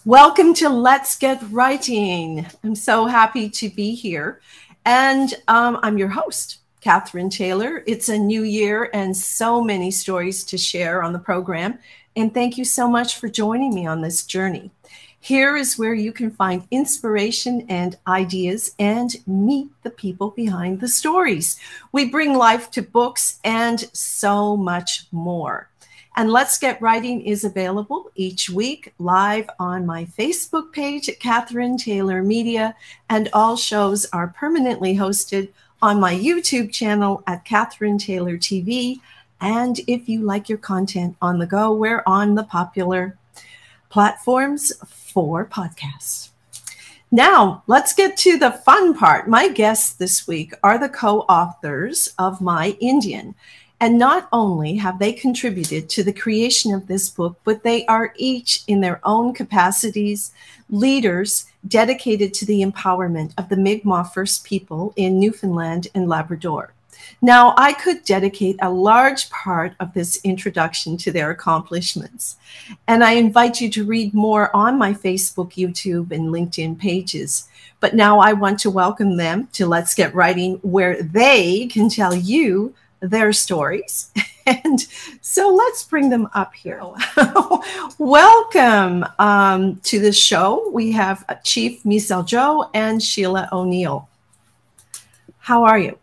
Welcome to Let's Get Writing. I'm so happy to be here. And I'm your host, Catherine Taylor. It's a new year and so many stories to share on the program. And thank you so much for joining me on this journey. Here is where you can find inspiration and ideas and meet the people behind the stories. We bring life to books and so much more. And Let's Get Writing is available each week live on my Facebook page at Catherine Taylor Media, and all shows are permanently hosted on my YouTube channel at Catherine Taylor TV. And if you like your content on the go, we're on the popular platforms for podcasts. Now, let's get to the fun part. My guests this week are the co-authors of My Indian. And not only have they contributed to the creation of this book, but they are each in their own capacities leaders dedicated to the empowerment of the Mi'kmaq First People in Newfoundland and Labrador. Now, I could dedicate a large part of this introduction to their accomplishments, and I invite you to read more on my Facebook, YouTube, and LinkedIn pages. But now I want to welcome them to Let's Get Writing, where they can tell you their stories. And so let's bring them up here. Welcome to the show. We have Chief Joe and Sheila O'Neill. How are you?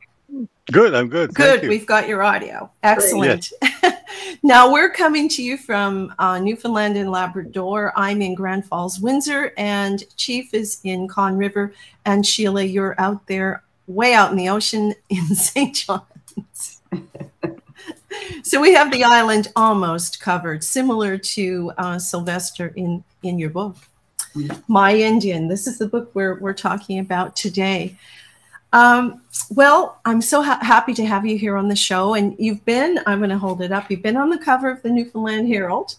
Good, I'm good. Good, we've got your audio. Excellent. Yes. Now we're coming to you from Newfoundland and Labrador. I'm in Grand Falls, Windsor, and Chief is in Conn River. And Sheila, you're out there, way out in the ocean in St. John's. So we have the island almost covered, similar to Sylvester in your book, My Indian. This is the book we're talking about today. Well, I'm so happy to have you here on the show. And you've been, I'm going to hold it up, you've been on the cover of the Newfoundland Herald,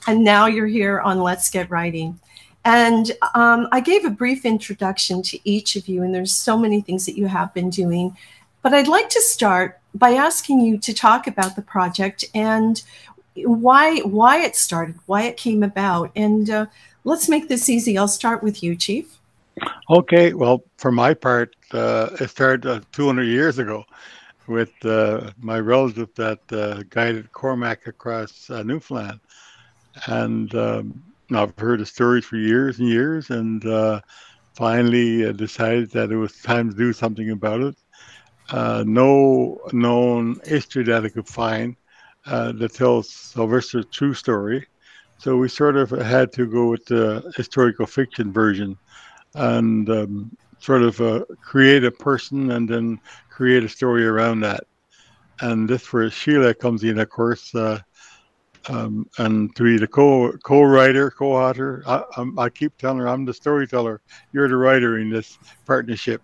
and now you're here on Let's Get Writing. And I gave a brief introduction to each of you, and there's so many things that you have been doing. But I'd like to start by asking you to talk about the project and why it started, why it came about. And let's make this easy. I'll start with you, Chief. Okay. Well, for my part, it started 200 years ago with my relative that guided Cormac across Newfoundland. And I've heard the stories for years and years, and finally decided that it was time to do something about it. No known history that I could find that tells Sylvester's true story. So we sort of had to go with the historical fiction version and sort of create a person and then create a story around that. And this where Sheila comes in, of course, and to be the co-writer, co-author. I keep telling her I'm the storyteller. You're the writer in this partnership.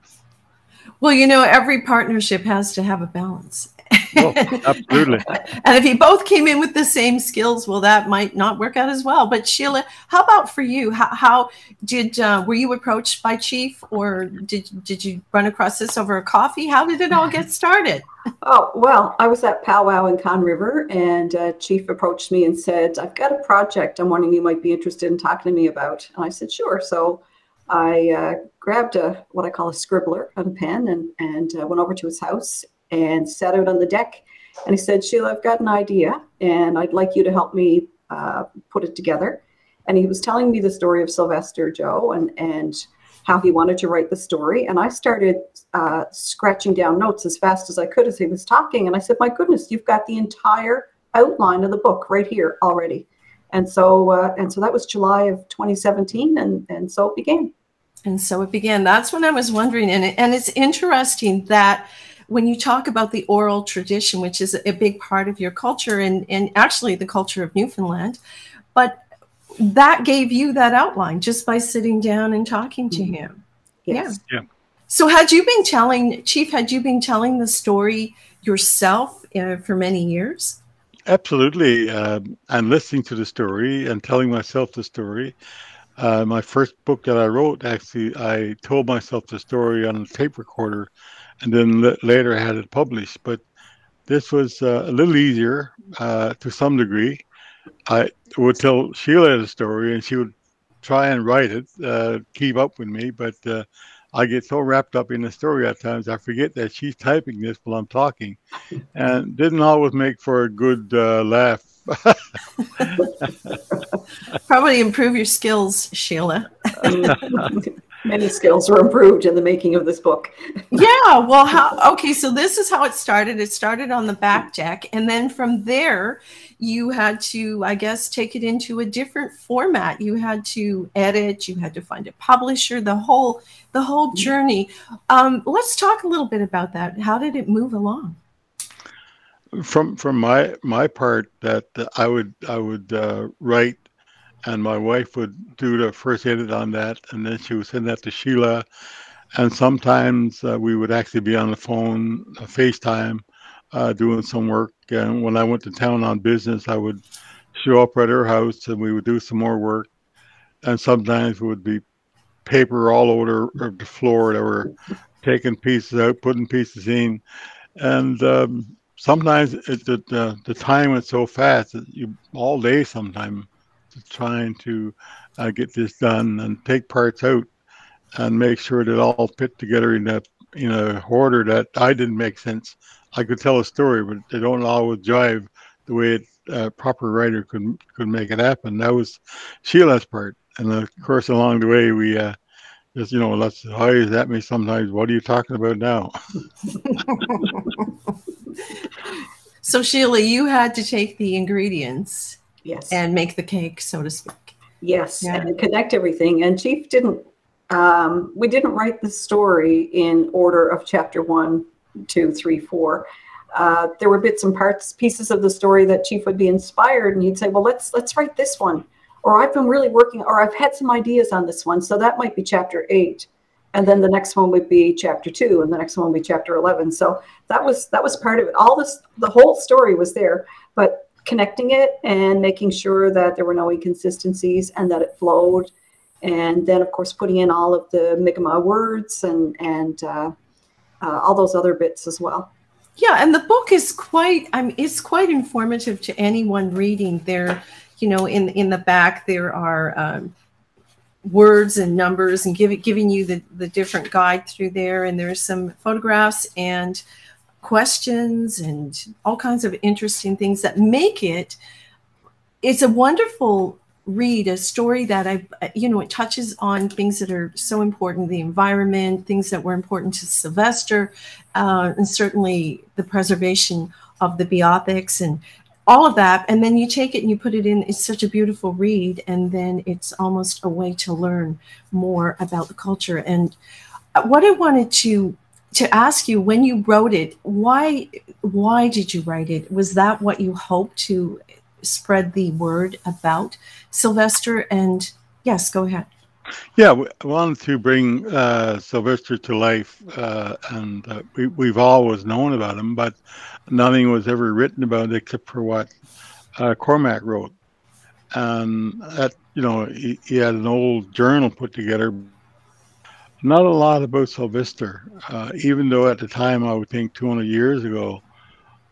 Well, you know, every partnership has to have a balance. Oh, absolutely. And if you both came in with the same skills, well, that might not work out as well. But Sheila, how about for you? How did were you approached by Chief, or did you run across this over a coffee? How did it all get started? Oh, well, I was at powwow in Conn River, and Chief approached me and said, "I've got a project I'm wondering you might be interested in talking to me about." And I said, "Sure." So I grabbed what I call a scribbler and a pen and went over to his house and sat out on the deck. And he said, "Sheila, I've got an idea and I'd like you to help me put it together." And he was telling me the story of Sylvester Joe and how he wanted to write the story. And I started scratching down notes as fast as I could as he was talking. And I said, "My goodness, you've got the entire outline of the book right here already." And so that was July of 2017, and so it began. And so it began. That's when I was wondering, and it's interesting that when you talk about the oral tradition, which is a big part of your culture and actually the culture of Newfoundland, but that gave you that outline just by sitting down and talking to him. Yes. Yeah. So had you been telling, Chief, had you been telling the story yourself for many years? Absolutely. And listening to the story and telling myself the story. My first book that I wrote, actually, I told myself the story on a tape recorder, and then later I had it published. But this was a little easier to some degree. I would tell Sheila the story, and she would try and write it, keep up with me, but I get so wrapped up in the story at times I forget that she's typing this while I'm talking, and didn't always make for a good laugh. Probably improve your skills, Sheila. Many skills were improved in the making of this book. Yeah, well, okay, so this is how it started. It started on the back deck, and then from there, you had to, I guess, take it into a different format. You had to edit, you had to find a publisher, the whole journey. Let's talk a little bit about that. How did it move along? From my part, that I would write, and my wife would do the first edit on that, and then she would send that to Sheila. And sometimes we would actually be on the phone, FaceTime, doing some work. And when I went to town on business, I would show up at her house and we would do some more work. And sometimes it would be paper all over the floor that were taking pieces out, putting pieces in. And sometimes the time went so fast that all day sometimes trying to get this done and take parts out and make sure that it all fit together in a order that I didn't make sense. I could tell a story, but they don't always jive the way a proper writer could make it happen. That was Sheila's part, and of course along the way we just let's eyes at me sometimes. What are you talking about now? So Sheila, you had to take the ingredients. Yes. And make the cake, so to speak. Yes, yeah. And connect everything. And Chief didn't, we didn't write the story in order of chapter 1, 2, 3, 4. There were bits and pieces of the story that Chief would be inspired, and he'd say, well, let's write this one. Or I've been really working, or I've had some ideas on this one, so that might be chapter 8. And then the next one would be chapter 2, and the next one would be chapter 11. So that was part of it. The whole story was there, but connecting it and making sure that there were no inconsistencies and that it flowed. And then, of course, putting in all of the Mi'kmaq words and all those other bits as well. Yeah, and the book is it's quite informative to anyone reading. There, in the back, there are words and numbers and giving you the different guide through there. And there's some photographs and questions and all kinds of interesting things that make it's a wonderful read, a story that it touches on things that are so important, the environment, things that were important to Sylvester, and certainly the preservation of the Beothics and all of that. And then you take it and you put it in. It's such a beautiful read, and then it's almost a way to learn more about the culture. And what I wanted to ask you, when you wrote it, why did you write it? Was that what you hoped to spread the word about Sylvester? And yes, go ahead. Yeah, we wanted to bring Sylvester to life, and we've always known about him, but nothing was ever written about it except for what Cormac wrote. And that, he had an old journal put together. Not a lot about Sylvester, even though at the time, I would think 200 years ago,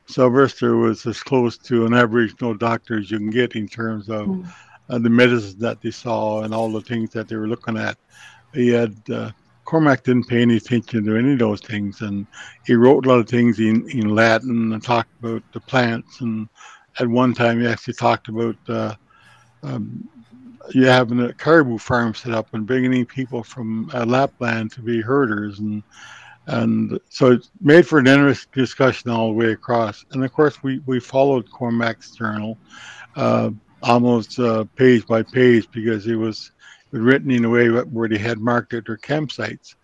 Sylvester was as close to an Aboriginal doctor as you can get in terms of the medicines that they saw and all the things that they were looking at. Cormac didn't pay any attention to any of those things, and he wrote a lot of things in Latin and talked about the plants. And at one time, he actually talked about you having a caribou farm set up and bringing in people from Lapland to be herders, and so it made for an interesting discussion all the way across. And of course, we followed Cormac's journal almost page by page, because it was written in a way where they had marked out their campsites.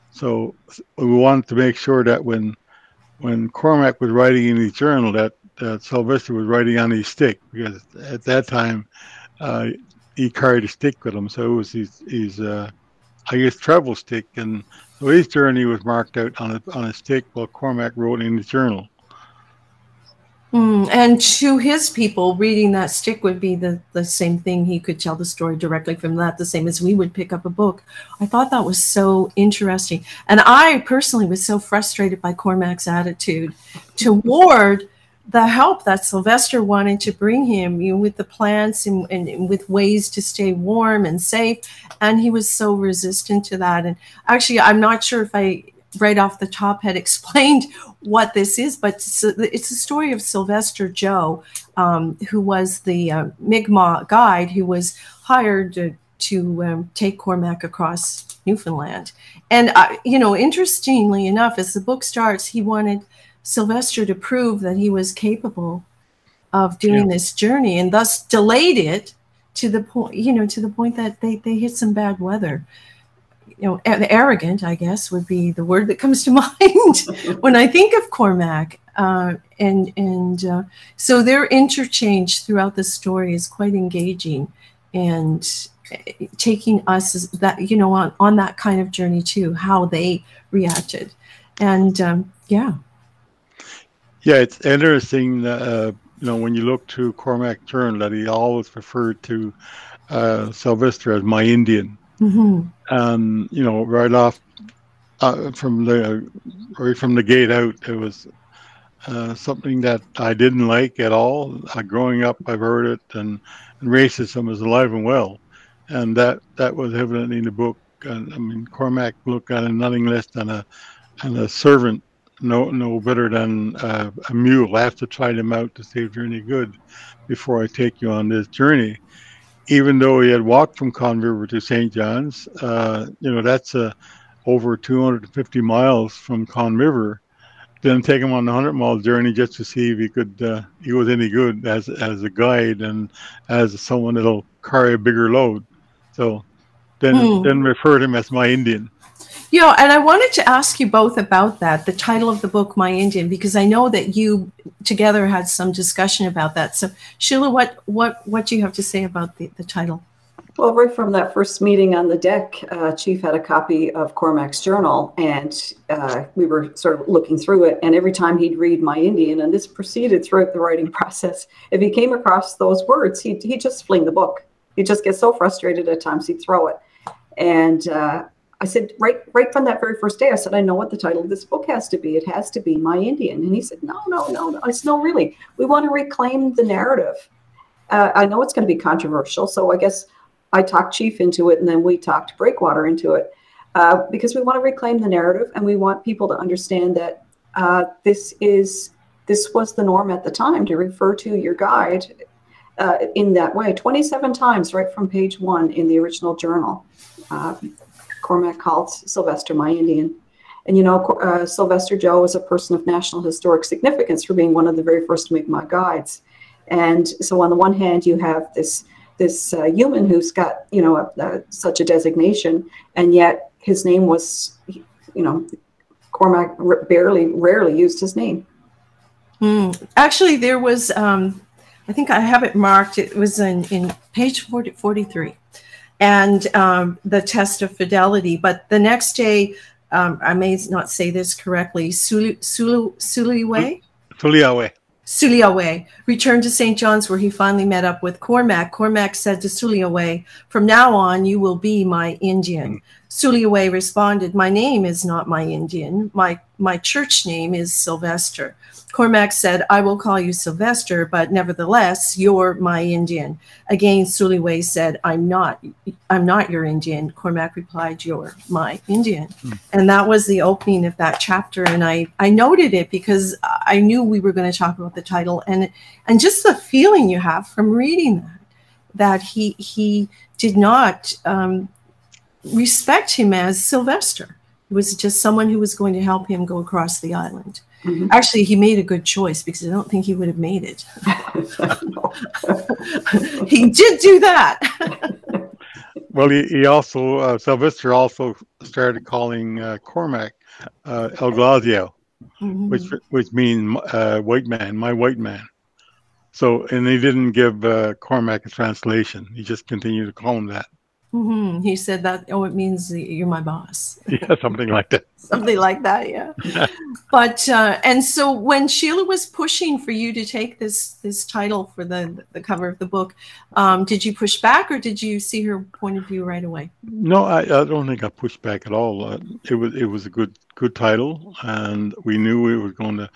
So we wanted to make sure that when Cormac was writing in his journal, that Sylvester was writing on his stick, because at that time he carried a stick with him, so it was his I guess travel stick, and so his journey was marked out on a stick while Cormac wrote in the journal. And to his people, reading that stick would be the same thing. He could tell the story directly from that, the same as we would pick up a book. I thought that was so interesting. And I personally was so frustrated by Cormac's attitude toward the help that Sylvester wanted to bring him, with the plants and with ways to stay warm and safe. And he was so resistant to that. And actually, I'm not sure if I right off the top had explained what this is, but it's a story of Sylvester Joe, who was the Mi'kmaq guide who was hired to take Cormac across Newfoundland. And, interestingly enough, as the book starts, he wanted Sylvester to prove that he was capable of doing this journey, and thus delayed it to the point that they hit some bad weather. Arrogant, I guess, would be the word that comes to mind when I think of Cormac. So their interchange throughout the story is quite engaging, and taking us as that, on that kind of journey too, how they reacted. And Yeah, it's interesting, when you look to Cormac's journal, that he always referred to Sylvester as my Indian. Mm-hmm. Right off from the gate out, it was something that I didn't like at all. Growing up, I've heard it, and racism is alive and well, and that was evident in the book. And I mean, Cormac looked at it nothing less than a servant. No better than a mule. I have to try them out to see if they're any good before I take you on this journey. Even though he had walked from Conn River to St. John's, that's over 250 miles from Conn River. Then take him on a 100-mile journey just to see if he was any good as a guide and as someone that'll carry a bigger load. So then refer to him as my Indian. And I wanted to ask you both about that, the title of the book, My Indian, because I know that you together had some discussion about that. So, Sheila, what do you have to say about the title? Well, right from that first meeting on the deck, Chief had a copy of Cormac's journal, and we were sort of looking through it. And every time he'd read My Indian, and this proceeded throughout the writing process, if he came across those words, he'd just fling the book. He'd just get so frustrated at times he'd throw it. And I said, right from that very first day, I said, I know what the title of this book has to be. It has to be My Indian. And he said, no. I said, no, really. We want to reclaim the narrative. I know it's going to be controversial, so I guess I talked Chief into it, and then we talked Breakwater into it, because we want to reclaim the narrative, and we want people to understand that this was the norm at the time, to refer to your guide in that way. 27 times right from page 1 in the original journal. Cormac called Sylvester my Indian. And Sylvester Joe is a person of national historic significance for being one of the very first Mi'kmaq guides. And so on the one hand, you have this human who's got, such a designation, and yet his name was, Cormac rarely used his name. Actually, there was, I think I have it marked, it was in page 43. And the test of fidelity. But the next day, I may not say this correctly, Suliawe returned to St. John's, where he finally met up with Cormac. Cormac said to Suliawe, "From now on, you will be my Indian." Suliawe responded, "My name is not my Indian. My church name is Sylvester." Cormac said, "I will call you Sylvester, but nevertheless, you're my Indian." Again, Suliawe said, I'm not your Indian." Cormac replied, "You're my Indian." And that was the opening of that chapter. And I noted it because I knew we were going to talk about the title, and just the feeling you have from reading that he did not respect him as Sylvester. It was just someone who was going to help him go across the island. Mm-hmm. Actually, he made a good choice, because I don't think he would have made it. He did do that. Well, he also, Sylvester also started calling Cormac El Glazio, which means white man, my white man. So, and he didn't give Cormac a translation. He just continued to call him that. He said that, it means you're my boss. Yeah, something like that. Something like that, yeah. But, and so when Sheila was pushing for you to take this title for the cover of the book, did you push back, or did you see her point of view right away? No, I don't think I pushed back at all. It was a good title, and we knew we were going to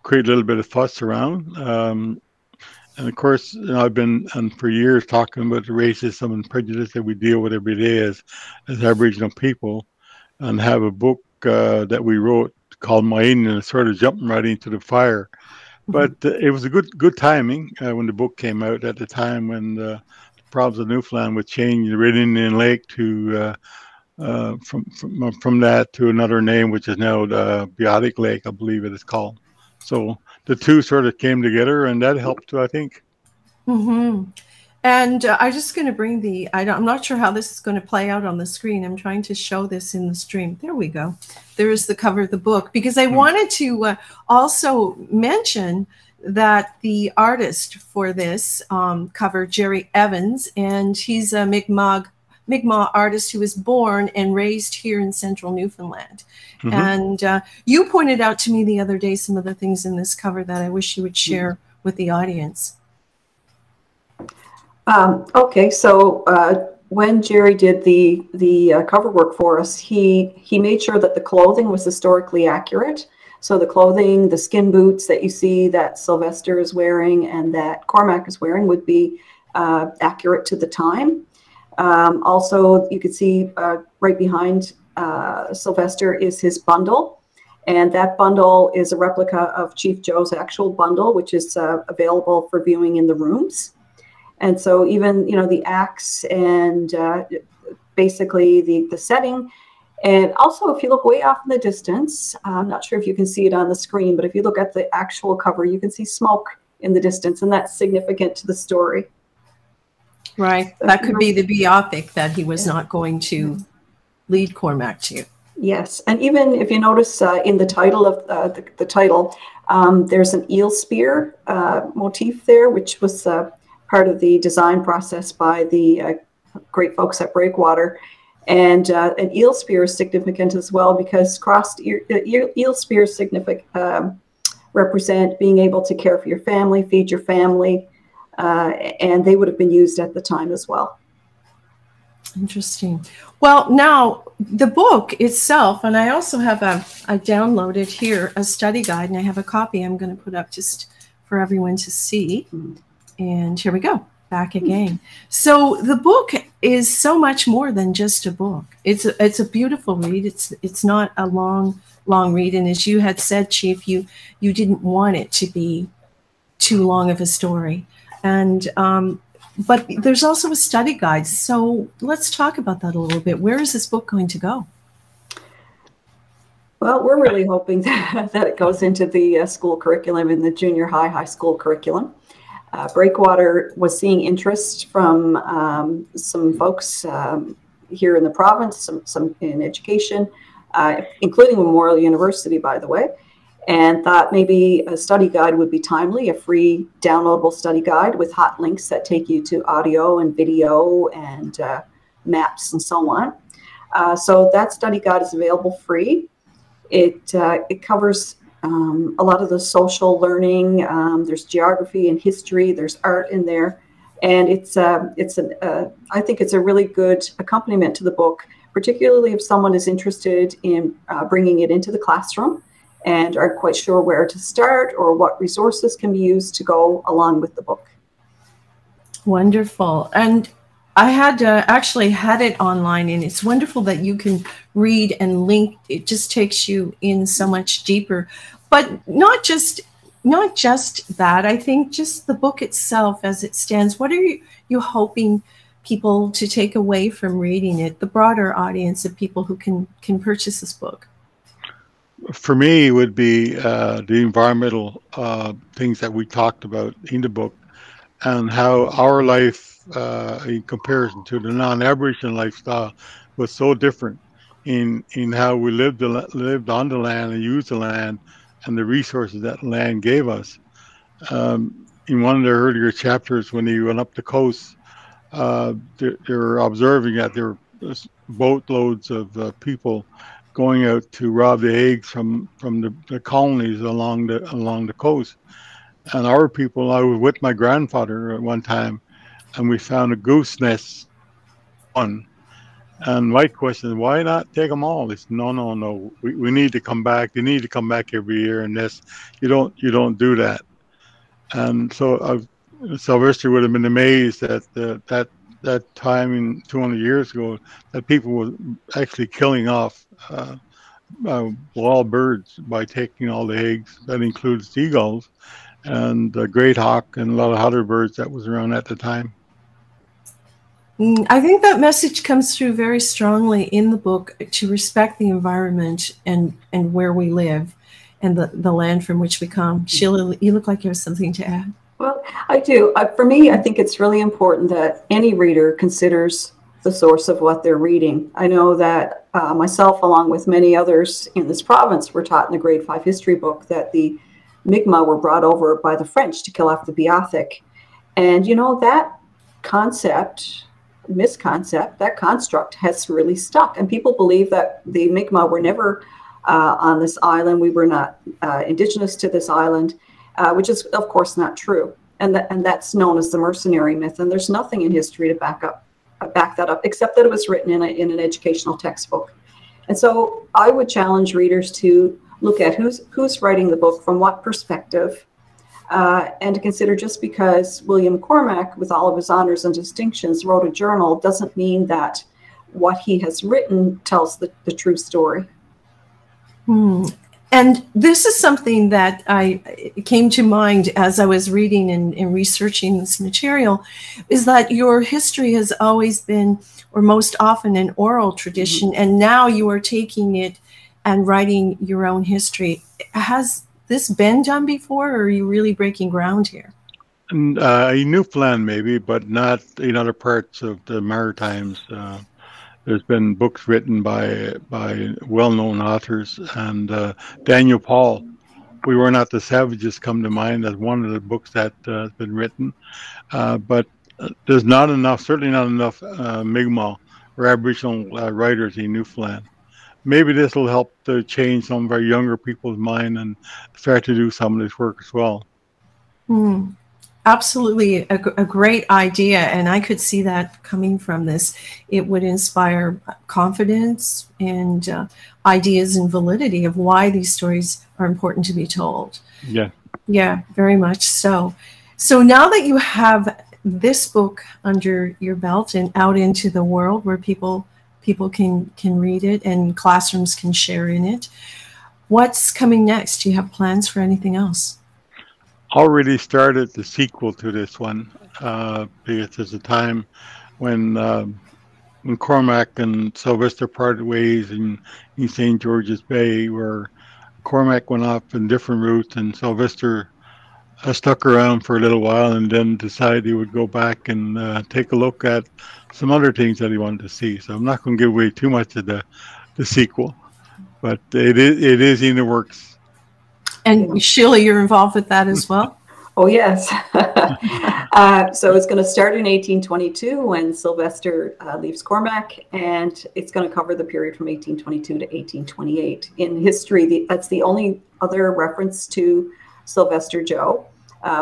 create a little bit of fuss around. And of course, you know, I've been for years talking about the racism and prejudice that we deal with every day as Aboriginal people, and have a book that we wrote called My Indian, sort of jumping right into the fire. But it was a good timing when the book came out at the time when the problems of Newfoundland would change the Red Indian Lake to from that to another name, which is now the Biotic Lake, I believe it is called. So the two sort of came together, and that helped too, I think. And I'm just going to bring I'm not sure how this is going to play out on the screen. I'm trying to show this in the stream. There we go. There is the cover of the book, because I wanted to also mention that the artist for this cover, Jerry Evans, and he's a Mi'kmaq artist who was born and raised here in central Newfoundland. And you pointed out to me the other day some of the things in this cover that I wish you would share with the audience. Okay, so when Jerry did the cover work for us, he made sure that the clothing was historically accurate. So the clothing, the skin boots that you see that Sylvester is wearing and that Cormac is wearing would be accurate to the time. Also, you can see right behind Sylvester is his bundle, and that bundle is a replica of Chief Joe's actual bundle, which is available for viewing in the rooms. And so even, you know, the axe and basically the setting. And also, if you look way off in the distance, I'm not sure if you can see it on the screen, but if you look at the actual cover, you can see smoke in the distance, and that's significant to the story. Right. That could be the biopic that he was not going to lead Cormac to. Yes. And even if you notice in the title of the title, there's an eel spear motif there, which was part of the design process by the great folks at Breakwater. And an eel spear is significant as well, because crossed eel spears represent being able to care for your family, feed your family, and they would have been used at the time as well. Interesting. Well, now the book itself, and I also have I downloaded here a study guide, and I have a copy I'm going to put up just for everyone to see. And here we go, back again. So the book is so much more than just a book. It's a beautiful read. It's not a long read, and as you had said, Chief, you didn't want it to be too long of a story. And but there's also a study guide. So let's talk about that a little bit. Where is this book going to go? Well, we're really hoping that it goes into the school curriculum, in the junior high school curriculum. Breakwater was seeing interest from some folks here in the province, some in education, including Memorial University, by the way, and thought maybe a study guide would be timely, a free downloadable study guide with hot links that take you to audio and video and maps and so on. So that study guide is available free. It covers a lot of the social learning. There's geography and history. There's art in there, and I think it's a really good accompaniment to the book, particularly if someone is interested in bringing it into the classroom and aren't quite sure where to start or what resources can be used to go along with the book. Wonderful. And I had actually had it online, and it's wonderful that you can read and link. It just takes you in so much deeper. But not just that. I think just the book itself as it stands. What are you hoping people to take away from reading it, the broader audience of people who can purchase this book? For me, it would be the environmental things that we talked about in the book, and how our life, in comparison to the non-Aboriginal lifestyle, was so different in how we lived on the land and used the land and the resources that land gave us. In one of the earlier chapters, when he went up the coast, they were observing that there were boatloads of people going out to rob the eggs from the colonies along the coast. And our people, I was with my grandfather at one time, and we found a goose nest, And my question is, why not take them all? They said, no, no, no. We need to come back. They need to come back every year, and this you don't do that. And so Sylvester would have been amazed at that time in 200 years ago that people were actually killing off wild birds by taking all the eggs. That includes seagulls and the great hawk and a lot of other birds that was around at the time. I think that message comes through very strongly in the book, to respect the environment and where we live and the land from which we come. Sheila, you look like you have something to add. Well, I do. For me, I think it's really important that any reader considers the source of what they're reading. I know that myself, along with many others in this province, were taught in the grade 5 history book that the Mi'kmaq were brought over by the French to kill off the Beothuk. And, you know, that misconcept, that construct has really stuck. And people believe that the Mi'kmaq were never on this island. We were not indigenous to this island, which is, of course, not true. And that's known as the Mercenary Myth. And there's nothing in history to back that up, except that it was written in an educational textbook. And so I would challenge readers to look at who's writing the book, from what perspective, and to consider, just because William Cormac, with all of his honors and distinctions, wrote a journal, doesn't mean that what he has written tells the true story. And this is something that came to mind as I was reading and researching this material, is that your history has always been, or most often, an oral tradition, and now you are taking it and writing your own history. Has this been done before, or are you really breaking ground here? In Newfoundland, maybe, but not in other parts of the Maritimes. There's been books written by well-known authors, and Daniel Paul, We Were Not the Savages, come to mind as one of the books that has been written. But there's not enough, certainly not enough Mi'kmaq or Aboriginal writers in Newfoundland. Maybe this will help to change some of our younger people's mind and start to do some of this work as well. Absolutely a great idea, and I could see that coming from this. It would inspire confidence and ideas and validity of why these stories are important to be told. Yeah, very much so. So now that you have this book under your belt and out into the world where people can read it and classrooms can share in it, what's coming next? Do you have plans for anything else? Already started the sequel to this one, because there's a time when Cormac and Sylvester parted ways in St. George's Bay, where Cormac went off in different routes and Sylvester stuck around for a little while and then decided he would go back and take a look at some other things that he wanted to see. So I'm not going to give away too much of the sequel, but it is in the works. And Sheila, you're involved with that as well? Oh, yes. So it's going to start in 1822 when Sylvester leaves Cormac, and it's going to cover the period from 1822 to 1828. In history, that's the only other reference to Sylvester Joe,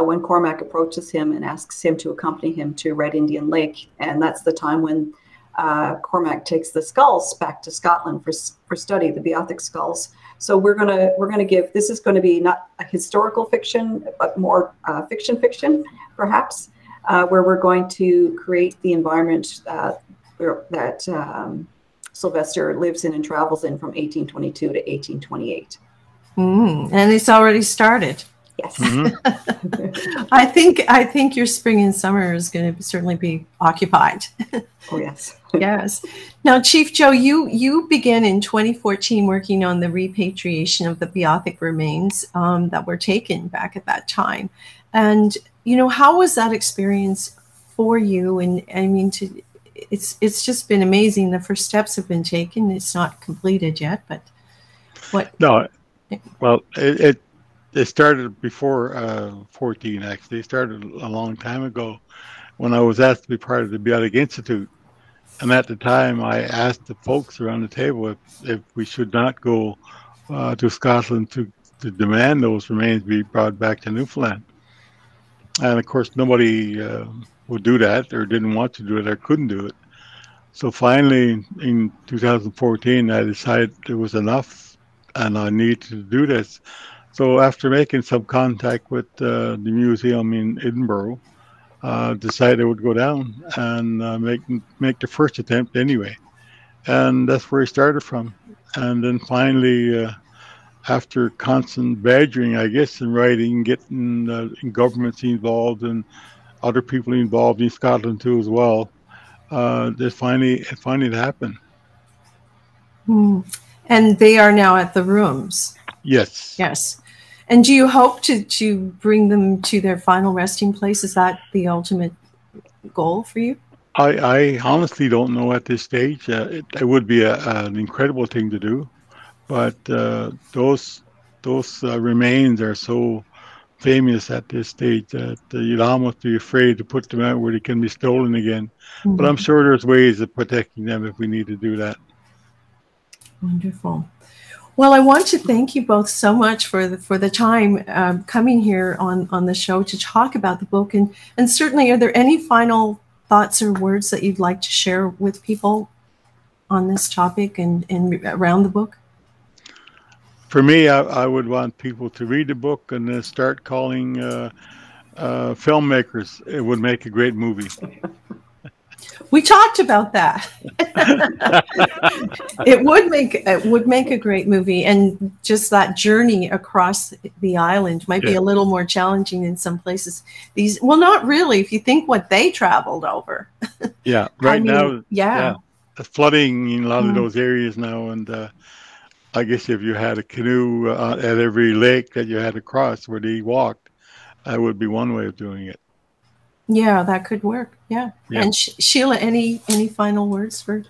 when Cormac approaches him and asks him to accompany him to Red Indian Lake. And that's the time when Cormac takes the skulls back to Scotland for study, the Beothuk skulls. So we're gonna give, this is going to be not a historical fiction, but more fiction, perhaps, where we're going to create the environment that Sylvester lives in and travels in from 1822 to 1828. And it's already started. Yes. I think your spring and summer is going to certainly be occupied. Oh, yes. Yes. Now, Chief Joe, you began in 2014 working on the repatriation of the Beothuk remains that were taken back at that time. And, you know, how was that experience for you? And I mean, it's just been amazing. The first steps have been taken. It's not completed yet, but what? No, well, it started before 14, actually. It started a long time ago when I was asked to be part of the Beothuk Institute. And at the time, I asked the folks around the table if we should not go to Scotland to demand those remains be brought back to Newfoundland. And of course, nobody would do that, or didn't want to do it, or couldn't do it. So finally, in 2014, I decided it was enough and I needed to do this. So after making some contact with the museum in Edinburgh, decided I would go down and make the first attempt anyway. And that's where I started from. And then finally, after constant badgering, I guess, in writing, getting governments involved and other people involved in Scotland too as well, it finally happened. And they are now at the rooms. Yes. Yes. And do you hope to bring them to their final resting place? Is that the ultimate goal for you? I honestly don't know at this stage. It would be an incredible thing to do, but those remains are so famous at this stage that you'd almost be afraid to put them out where they can be stolen again. Mm-hmm. But I'm sure there's ways of protecting them if we need to do that. Wonderful. Well, I want to thank you both so much for the time coming here on the show to talk about the book. And certainly, are there any final thoughts or words that you'd like to share with people on this topic and around the book? For me, I would want people to read the book and then start calling filmmakers. It would make a great movie. We talked about that. It would make a great movie, and just that journey across the island might be a little more challenging in some places. Well, not really, if you think what they traveled over. Yeah, now, the flooding in a lot of those areas now, and I guess if you had a canoe at every lake that you had to cross where they walked, that would be one way of doing it. Yeah, that could work. Yeah. And Sheila, any final words for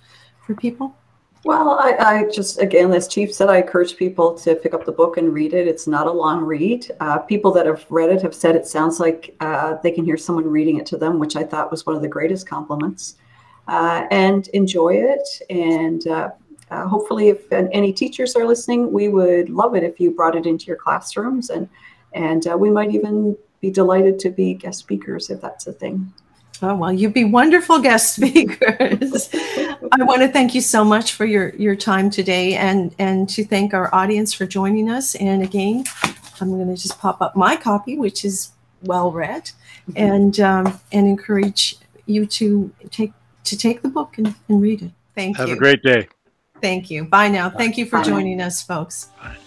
people? Well, I just, again, as Chief said, I encourage people to pick up the book and read it. It's not a long read. People that have read it have said it sounds like they can hear someone reading it to them, which I thought was one of the greatest compliments. And enjoy it. And hopefully, if any teachers are listening, we would love it if you brought it into your classrooms, and we might even be delighted to be guest speakers if that's a thing. Oh, well, you'd be wonderful guest speakers. I want to thank you so much for your time today, and to thank our audience for joining us. And again, I'm going to just pop up my copy, which is well read, and encourage you to take the book and read it. Thank you. Have a great day. Thank you. Bye now. Thank you for joining us, folks. Bye.